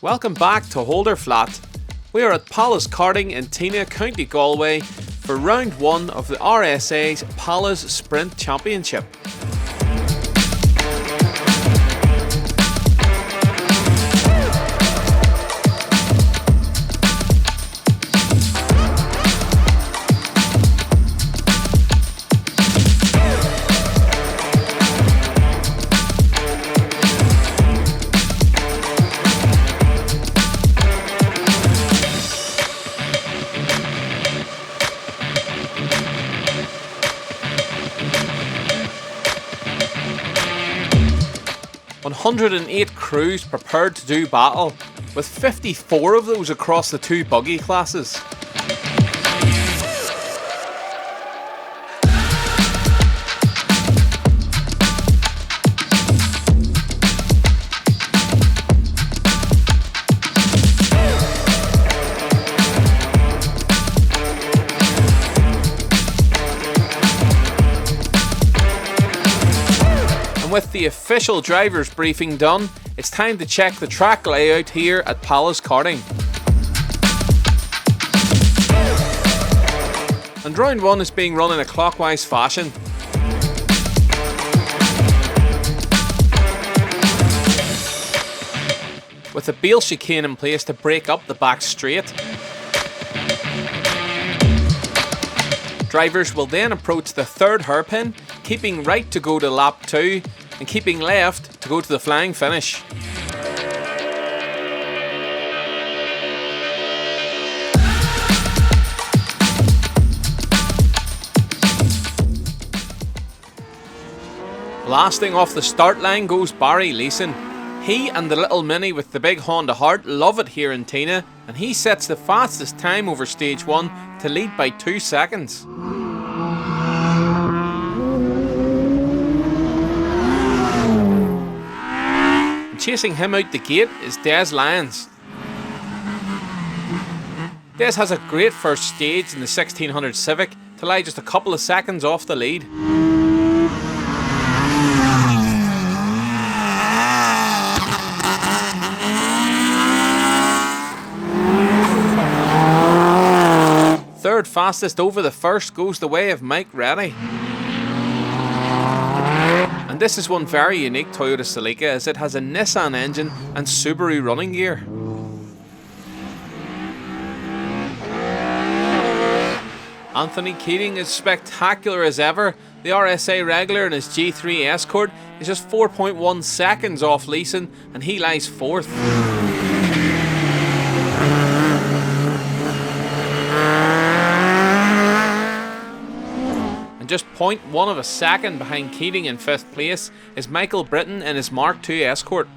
Welcome back to Holder Flat. We are at Pallas Karting in Tynagh, County Galway for round 1 of the RSA's Pallas Sprint Championship. "108 crews prepared to do battle, with 54 of those across the 2 buggy classes. With the official drivers briefing done, it's time to check the track layout here at Pallas Karting. And round 1 is being run in a clockwise fashion. With a bale chicane in place to break up the back straight. Drivers will then approach the 3rd hairpin, keeping right to go to lap 2 and keeping left to go to the flying finish. Blasting off the start line goes Barry Leeson. He and the little mini with the big Honda Heart love it here in Tynagh, and he sets the fastest time over stage 1 to lead by 2 seconds. Chasing him out the gate is Des Lyons. Des has a great first stage in the 1600 Civic to lie just a couple of seconds off the lead. Third fastest over the first goes the way of Mike Reddy. And this is one very unique Toyota Celica, as it has a Nissan engine and Subaru running gear. Anthony Keating is spectacular as ever. The RSA regular in his G3 Escort is just 4.1 seconds off Leeson, and he lies 4th. Just 0.1 of a second behind Keating in 5th place is Michael Britton in his Mark II Escort.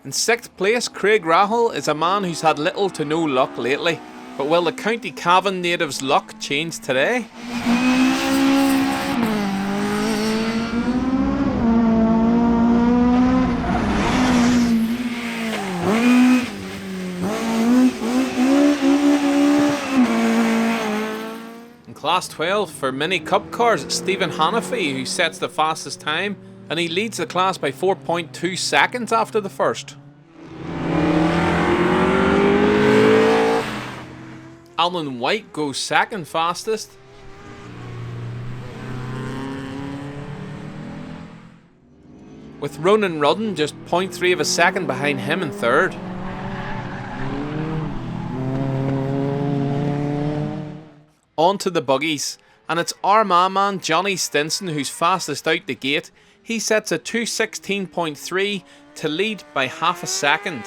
In 6th place, Craig Rahal is a man who's had little to no luck lately, but will the County Cavan native's luck change today? Class 12 for Mini Cup cars, it's Stephen Hannafy who sets the fastest time, and he leads the class by 4.2 seconds after the first. Alan White goes 2nd fastest. With Ronan Rudden just 0.3 of a second behind him in 3rd. On to the buggies, and it's our man Jonny Stinson who's fastest out the gate. He sets a 2:16.3 to lead by half a second.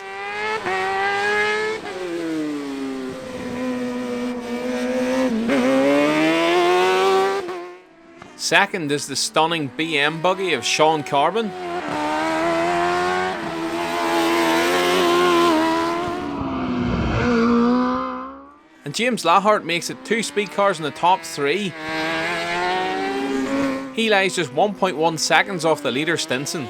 Second is the stunning BM buggy of Sean Carbon. And James Lahart makes it 2 speed cars in the top 3. He lies just 1.1 seconds off the leader Stinson.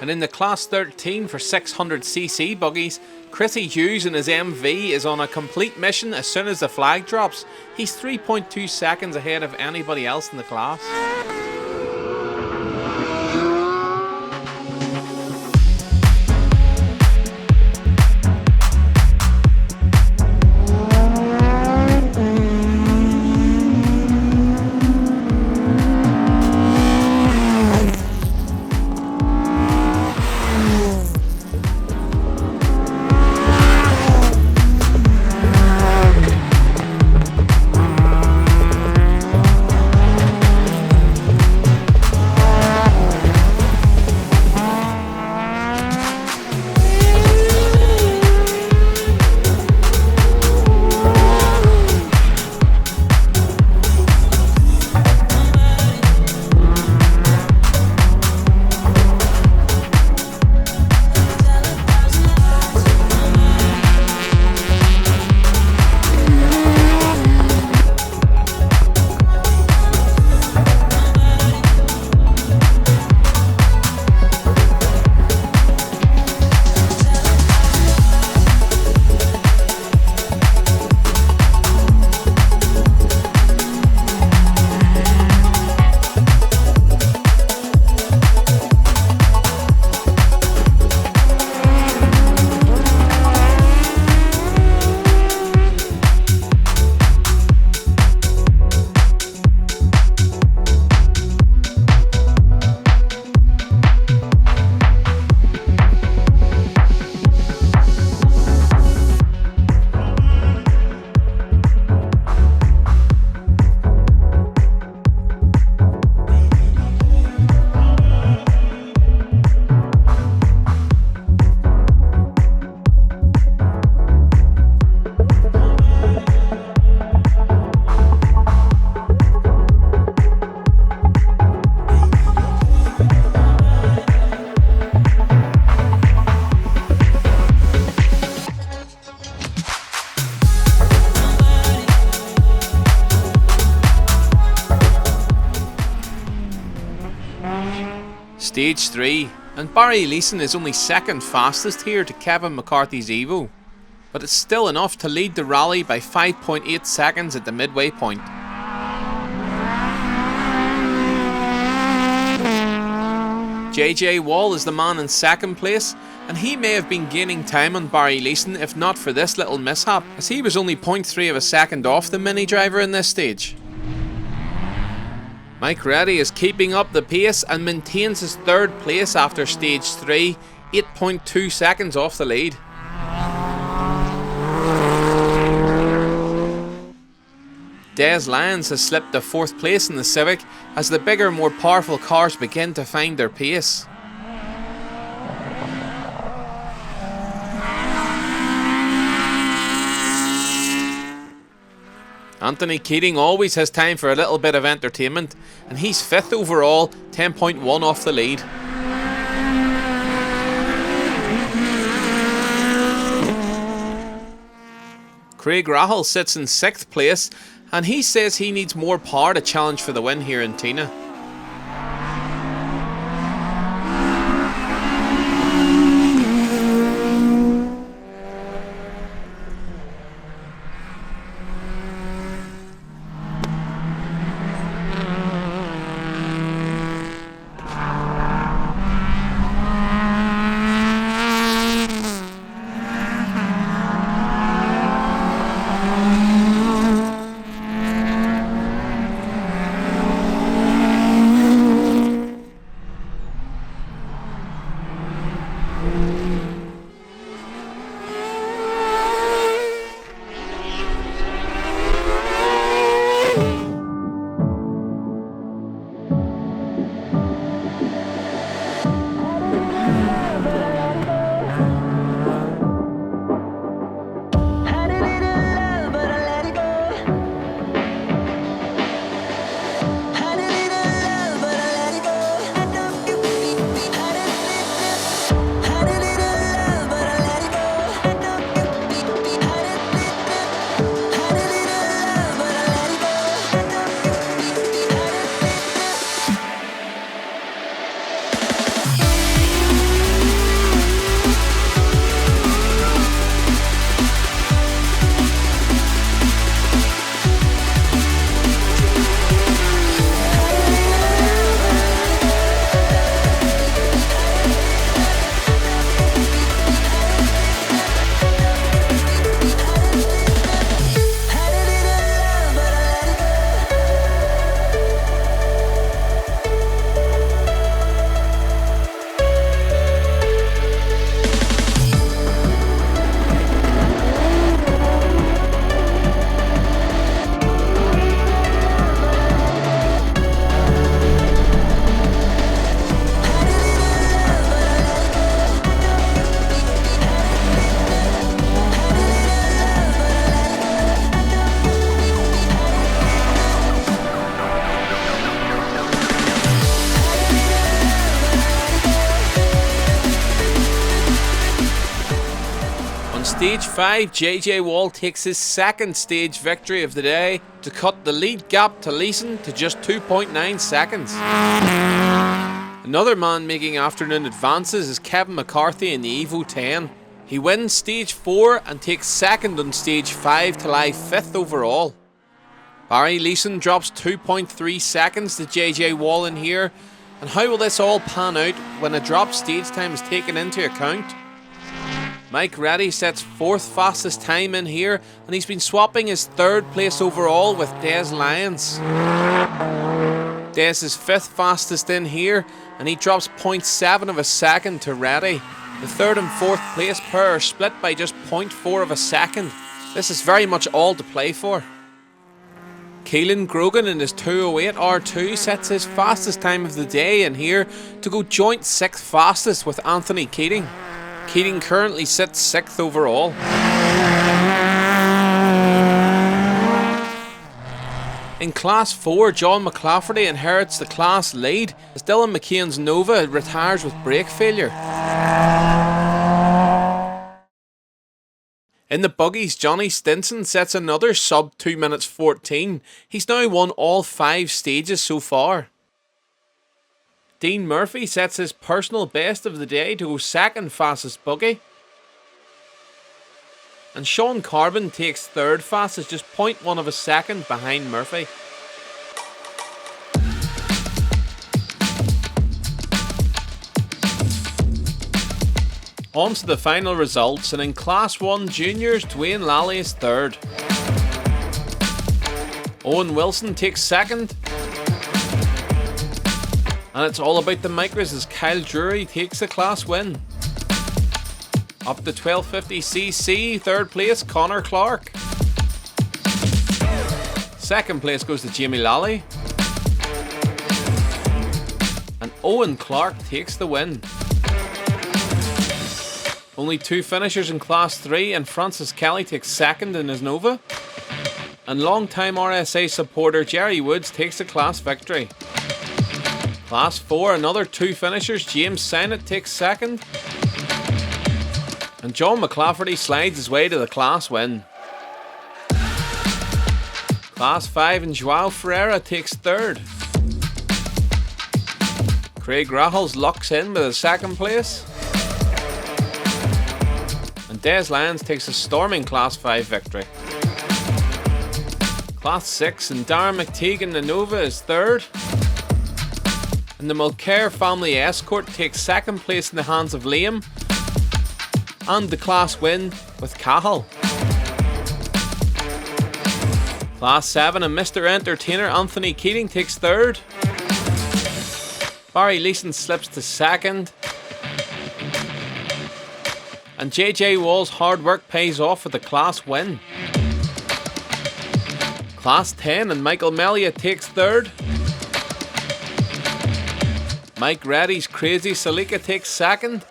And in the Class 13 for 600cc buggies, Chrissy Hughes in his MV is on a complete mission as soon as the flag drops. He's 3.2 seconds ahead of anybody else in the class. Stage 3, and Barry Leeson is only second fastest here to Kevin McCarthy's Evo, but it's still enough to lead the rally by 5.8 seconds at the midway point. JJ Wall is the man in second place, and he may have been gaining time on Barry Leeson if not for this little mishap, as he was only 0.3 of a second off the mini driver in this stage. Mike Reddy is keeping up the pace and maintains his third place after stage 3, 8.2 seconds off the lead. Des Lyons has slipped to fourth place in the Civic as the bigger, more powerful cars begin to find their pace. Anthony Keating always has time for a little bit of entertainment, and he's fifth overall, 10.1 off the lead. Craig Rahal sits in sixth place, and he says he needs more power to challenge for the win here in Tynagh. Stage 5, JJ Wall takes his second stage victory of the day to cut the lead gap to Leeson to just 2.9 seconds. Another man making afternoon advances is Kevin McCarthy in the Evo 10. He wins Stage 4 and takes second on Stage 5 to lie 5th overall. Barry Leeson drops 2.3 seconds to JJ Wall in here, and how will this all pan out when a drop stage time is taken into account? Mike Reddy sets 4th fastest time in here, and he's been swapping his 3rd place overall with Des Lyons. Des is 5th fastest in here, and he drops 0.7 of a second to Reddy. The 3rd and 4th place pair are split by just 0.4 of a second. This is very much all to play for. Keelan Grogan in his 208 R2 sets his fastest time of the day in here to go joint 6th fastest with Anthony Keating. Keating currently sits 6th overall. In Class 4, John McClafferty inherits the class lead as Dylan McCain's Nova retires with brake failure. In the buggies, Jonny Stinson sets another sub 2 minutes 14. He's now won all 5 stages so far. Dean Murphy sets his personal best of the day to go 2nd fastest buggy. And Sean Carbon takes 3rd fastest, just 0.1 of a second behind Murphy. On to the final results, and in Class 1 Juniors, Dwayne Lally is 3rd. Eoin Wilson takes 2nd. And it's all about the micros as Kyle Drury takes the class win. Up the 1250cc, 3rd place, Conor Clarke. 2nd place goes to Jamie Lally. And Eoin Clarke takes the win. Only 2 finishers in Class 3, and Francis Kelly takes 2nd in his Nova. And long-time RSA supporter Jerry Woods takes the class victory. Class 4, another 2 finishers, James Sinnott takes 2nd. And John McClafferty slides his way to the class win. Class 5 and Joao Ferreira takes 3rd. Craig Rahals locks in with a 2nd place. And Des Lyons takes a storming Class 5 victory. Class 6 and Darren McTeague in the Nova is 3rd. And the Mulcair family escort takes 2nd place in the hands of Liam. And the class win with Cahill. Class 7 and Mr. Entertainer Anthony Keating takes 3rd. Barry Leeson slips to 2nd. And JJ Wall's hard work pays off with a class win. Class 10 and Michael Melia takes 3rd. Mike Reddy's Crazy Salika takes 2nd.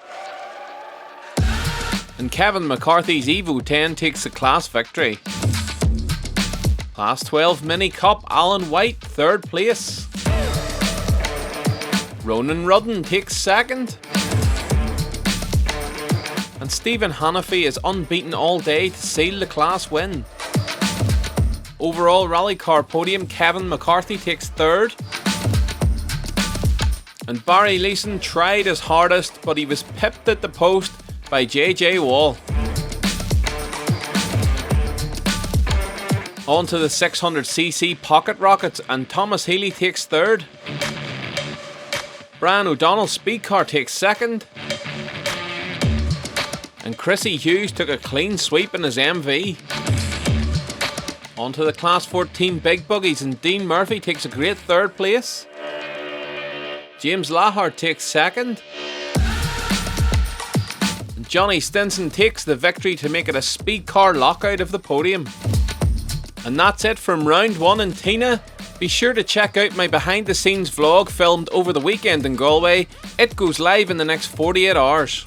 And Kevin McCarthy's Evo 10 takes the class victory. Class 12 Mini Cup, Alan White, 3rd place. Ronan Rudden takes 2nd. And Stephen Hannafy is unbeaten all day to seal the class win. Overall rally car podium, Kevin McCarthy takes 3rd. And Barry Leeson tried his hardest, but he was pipped at the post by JJ Wall. On to the 600cc Pocket Rockets, and Thomas Healy takes 3rd. Brian O'Donnell's Speed Car takes 2nd. And Chrissy Hughes took a clean sweep in his MV. On to the Class 14 Big Buggies, and Dean Murphy takes a great 3rd place. James Lahart takes 2nd. And Jonny Stinson takes the victory to make it a speed car lockout of the podium. And that's it from round 1 in Tynagh. Be sure to check out my behind the scenes vlog filmed over the weekend in Galway. It goes live in the next 48 hours.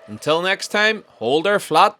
Until next time, hold her flat.